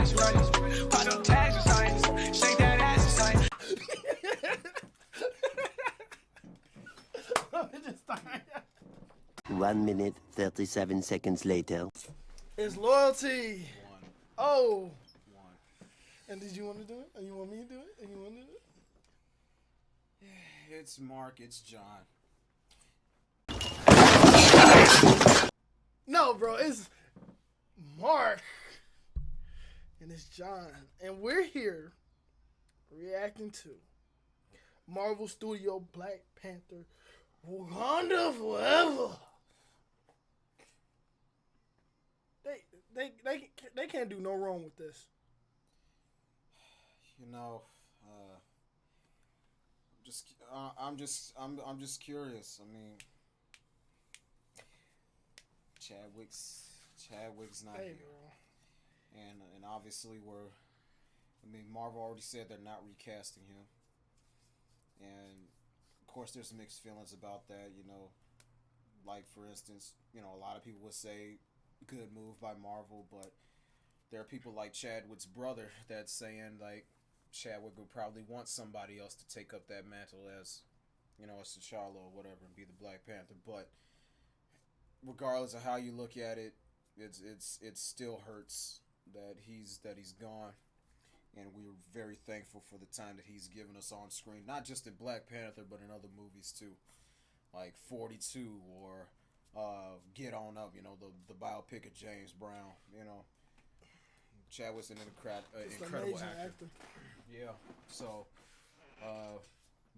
tax running. Pop them tax signs. Shake that ass sign. 1 minute, 37 seconds later. It's loyalty. One. Oh. One. And did you want to do it? Or you want me to do it? And you want to do it? It's Mark. It's John. No, bro. It's Mark. And it's John. And we're here reacting to Marvel Studio Black Panther Wakanda Forever. They can't do no wrong with this. You know, I'm just curious. I mean, Chadwick's not here, and obviously Marvel already said they're not recasting him, and of course there's mixed feelings about that. You know, like for instance, a lot of people would say good move by Marvel, but there are people like Chadwick's brother that's saying like Chadwick would probably want somebody else to take up that mantle as, as T'Challa or whatever and be the Black Panther. But regardless of how you look at it, it still hurts that he's gone, and we're very thankful for the time that he's given us on screen, not just in Black Panther but in other movies too, like 42 or Get On Up, the biopic of James Brown. Chadwick's an incredible actor. Yeah. So,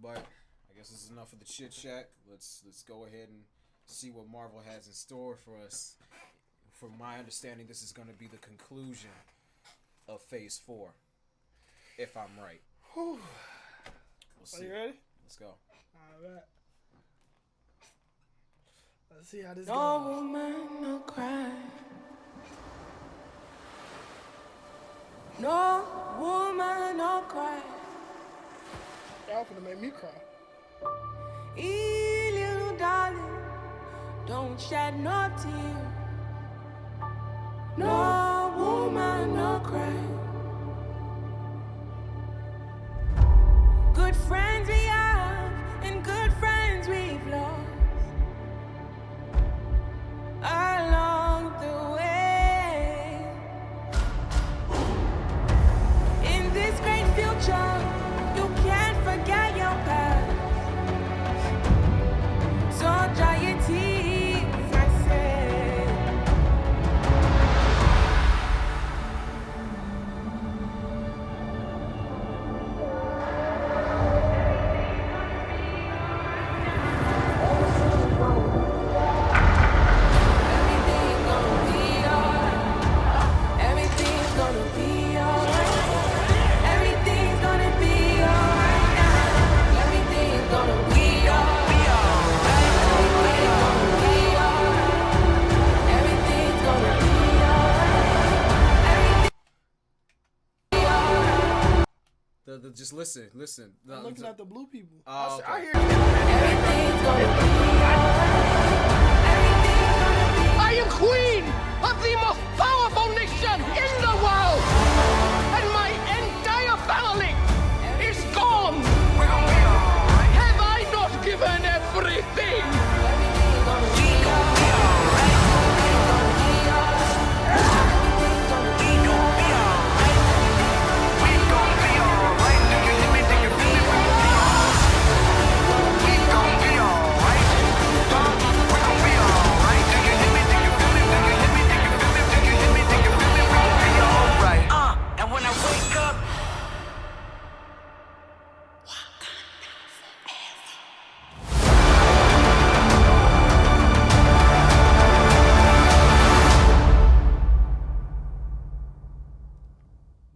but I guess this is enough of the chit chat. Let's go ahead and see what Marvel has in store for us. From my understanding, this is going to be the conclusion of Phase 4, if I'm right. Whew. We'll see. Are you ready? Let's go. All right. Let's see how this No goes. woman, no cry. No woman, no cry. Y'all finna make me cry. Little darling, don't shed no tear. No woman, no cry. Good friends we have and good friends we've lost along the way. In this great future, you can't forget your past. So dry your tears, I say. Just listen. I'm looking at the blue people. Oh, okay. I hear Everything's gonna be alright. I am queen of the most powerful nation in the world, and my entire family is gone. Have I not given everything?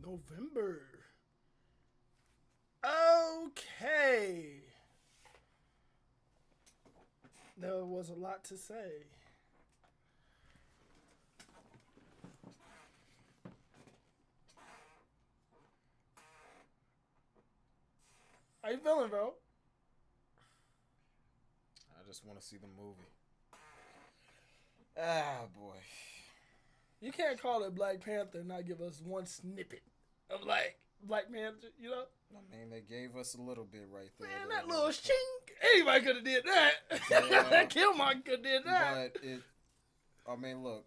November. Okay. There was a lot to say. How you feeling, bro? I just want to see the movie. Ah, boy. You can't call it Black Panther and not give us one snippet of like Black Panther, you know? I mean, they gave us a little bit right there. Man, that little chink. Anybody could have did that. Yeah. Killmonger could have did that. But I mean, look,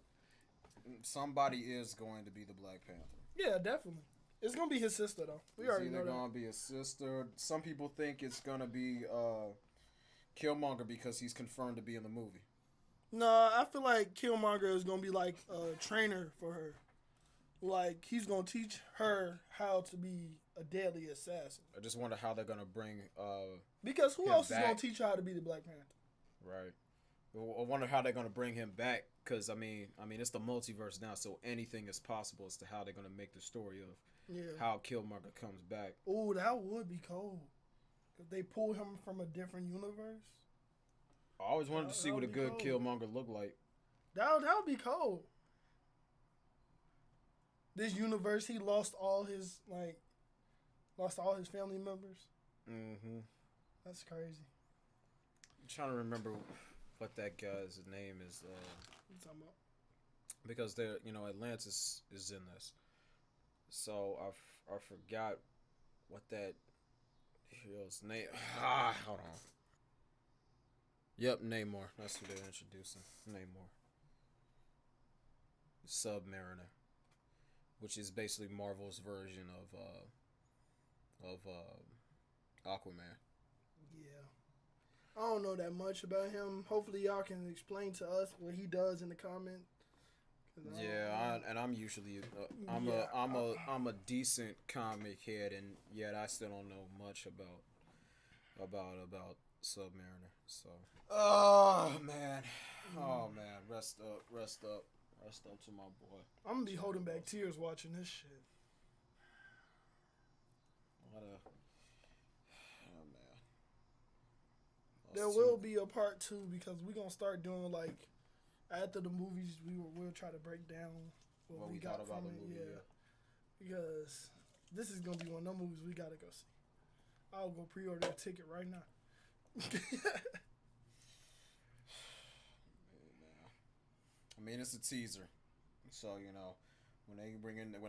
somebody is going to be the Black Panther. Yeah, definitely. It's gonna be his sister though. We already know that. It's gonna be his sister. Some people think it's gonna be Killmonger because he's confirmed to be in the movie. No, I feel like Killmonger is gonna be like a trainer for her. Like he's gonna teach her how to be a deadly assassin. I just wonder how they're gonna bring. Because who him else back. is gonna teach her how to be the Black Panther? Right. I wonder how they're gonna bring him back. Because I mean, it's the multiverse now, so anything is possible as to how they're gonna make the story of how Killmonger comes back. Oh, that would be cold. If they pull him from a different universe. I always wanted to see what a good Killmonger looked like. That would be cold. This universe, he lost all his family members. Mm-hmm. That's crazy. I'm trying to remember what that guy's name is. What you talking about? Because Atlantis is in this. So I forgot what that hero's name. Hold on. Yep, Namor. That's who they're introducing. Namor. Submariner, which is basically Marvel's version of Aquaman. Yeah. I don't know that much about him. Hopefully y'all can explain to us what he does in the comment. Yeah, I'm usually I'm a decent comic head, and yet I still don't know much about Submariner. So, oh man, rest up to my boy. I'm gonna be holding back tears watching this shit. There will be a part 2 because we're gonna start doing like after the movies. We'll try to break down what we got from it. Movie, yeah, because this is gonna be one of them movies we gotta go see. I'll go pre-order a ticket right now. I mean, it's a teaser, so when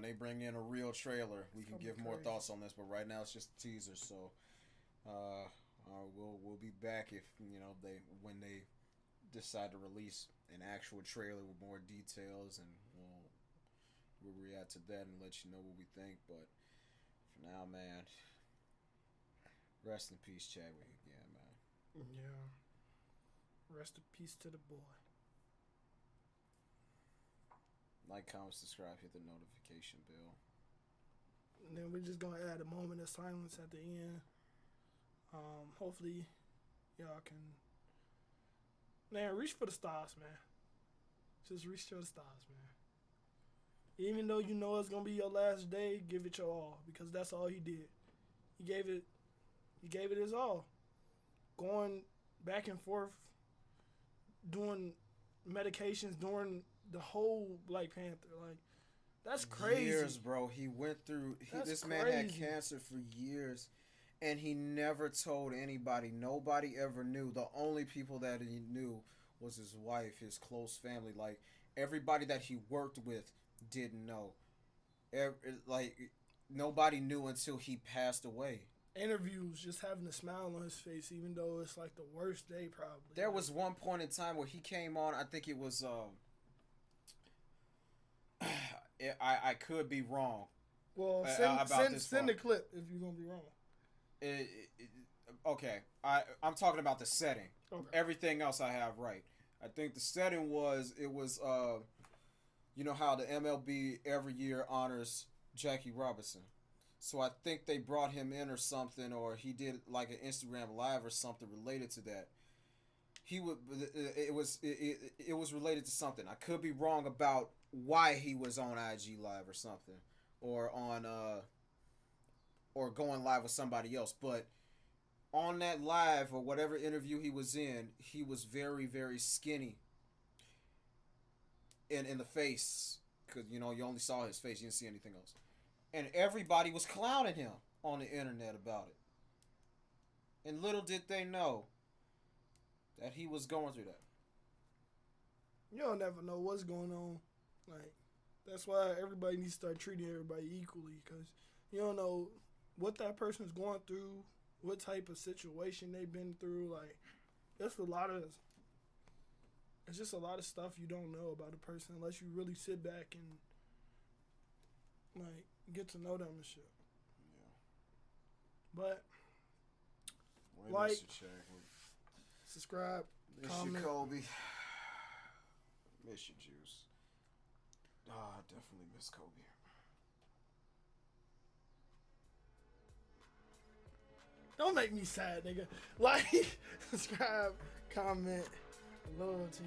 they bring in a real trailer, we can give more thoughts on this. But right now, it's just a teaser. So, we'll be back if when they decide to release an actual trailer with more details, and we'll react to that and let you know what we think. But for now, man, rest in peace, Chadwick again, man. Yeah. Rest in peace to the boy. Like, comment, subscribe, hit the notification bell. And then we're just gonna add a moment of silence at the end. Hopefully, y'all can. Man, reach for the stars, man. Just reach for the stars, man. Even though you know it's gonna be your last day, give it your all, because that's all he did. He gave it his all. Going back and forth, doing medications, doing the whole Black Panther, like that's crazy. Years, bro. He went through. This man had cancer for years, and he never told anybody. Nobody ever knew. The only people that he knew was his wife, his close family. Like everybody that he worked with didn't know. Nobody knew until he passed away. Interviews, just having a smile on his face, even though it's like the worst day probably. There was one point in time where he came on. I think it was. I could be wrong. Well, send the clip if you're gonna be wrong. Okay, I'm talking about the setting. Okay. Everything else I have right. I think the setting was you know how the MLB every year honors Jackie Robinson. So I think they brought him in or something, or he did like an Instagram live or something related to that. It was related to something. I could be wrong about why he was on IG live or something, or on or going live with somebody else. But on that live or whatever interview he was in, he was very, very skinny in the face, because you only saw his face, you didn't see anything else. And everybody was clowning him on the internet about it. And little did they know that he was going through that. You don't never know what's going on. Like, That's why everybody needs to start treating everybody equally, because you don't know what that person's going through, what type of situation they've been through. Like, it's just a lot of stuff you don't know about a person unless you really sit back and like get to know them and shit. Yeah. But We like, miss you, Shaq. subscribe, Miss comment. you, Kobe. Miss you, Juice. I definitely miss Kobe. Don't make me sad, nigga. Like, subscribe, comment, loyalty.